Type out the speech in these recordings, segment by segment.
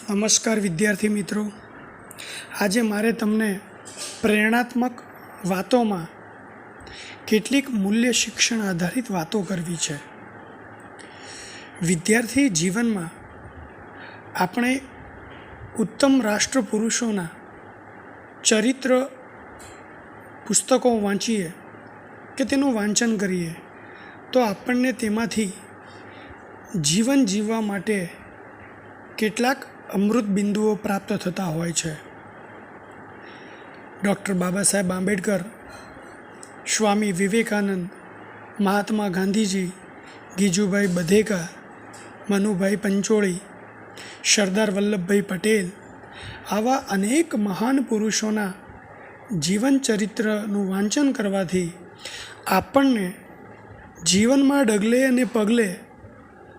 નમસ્કાર વિદ્યાર્થી મિત્રો, આજે મારે તમને પ્રેરણાત્મક વાતોમાં કેટલીક મૂલ્ય શિક્ષણ આધારિત વાતો કરવી છે. વિદ્યાર્થી જીવનમાં આપણે ઉત્તમ રાષ્ટ્રપુરુષોના ચરિત્ર પુસ્તકો વાંચીએ કે તેનું વાંચન કરીએ તો આપણને તેમાંથી જીવન જીવવા માટે કેટલાક અમૃત બિંદુઓ પ્રાપ્ત થતા હોય છે. ડૉક્ટર બાબા સાહેબ આંબેડકર, સ્વામી વિવેકાનંદ, મહાત્મા ગાંધીજી, ગીજુભાઈ બધેકા, મનુભાઈ પંચોળી, સરદાર વલ્લભભાઈ પટેલ, આવા અનેક મહાન પુરુષોના જીવન ચરિત્રનું વાંચન કરવાથી આપણને જીવનમાં ડગલે અને પગલે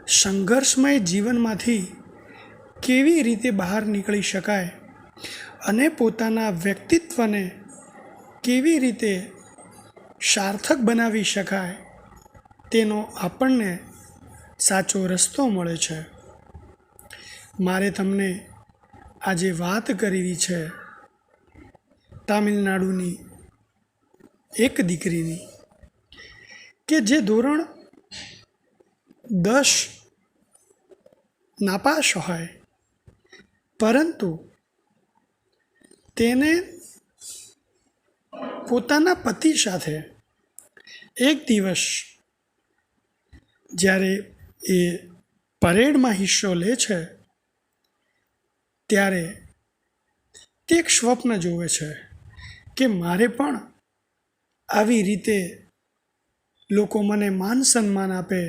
સંઘર્ષમય જીવનમાંથી કેવી રીતે બહાર નીકળી શકાય અને પોતાના વ્યક્તિત્વને કેવી રીતે સાર્થક બનાવી શકાય તેનો આપણને સાચો રસ્તો મળે છે. મારે તમને આજે વાત કરવી છે તામિલનાડુની એક દીકરીની કે જે ધોરણ 10 નાપાસ હોય, પરંતુ તેને પોતાના પતિ સાથે એક દિવસ જ્યારે એ પરેડમાં હિસ્સો લે છે ત્યારે તે એક સ્વપ્ન જોવે છે કે મારે પણ આવી રીતે લોકો મને માન સન્માન આપે,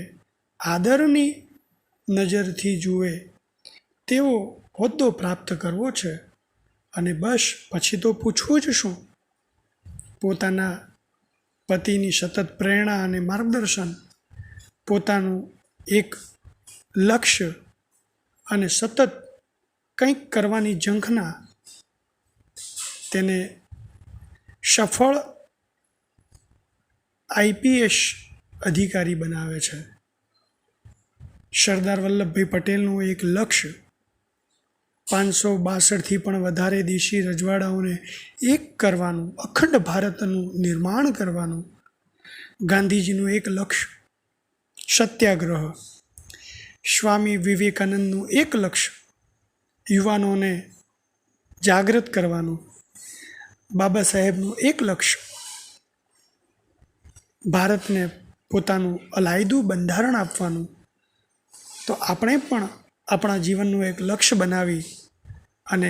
આદરની નજરથી જુએ તેવો હોદ્દો પ્રાપ્ત કરવો છે. અને બસ પછી તો પૂછવું જ શું. પોતાના પતિની સતત પ્રેરણા અને માર્ગદર્શન, પોતાનું એક લક્ષ્ય અને સતત કંઈક કરવાની ઝંખના તેને સફળ IPS અધિકારી બનાવે છે. સરદાર વલ્લભભાઈ પટેલનું એક લક્ષ્ય 562થી પણ વધારે દેશી રજવાડાઓને એક કરવાનું, અખંડ ભારતનું નિર્માણ કરવાનું. ગાંધીજીનું એક લક્ષ્ય સત્યાગ્રહ. સ્વામી વિવેકાનંદનું એક લક્ષ્ય યુવાનોને જાગૃત કરવાનું. બાબા સાહેબનું એક લક્ષ્ય ભારતને પોતાનું અલાયદું બંધારણ આપવાનું. તો આપણે પણ આપણા જીવનનું એક લક્ષ્ય બનાવી અને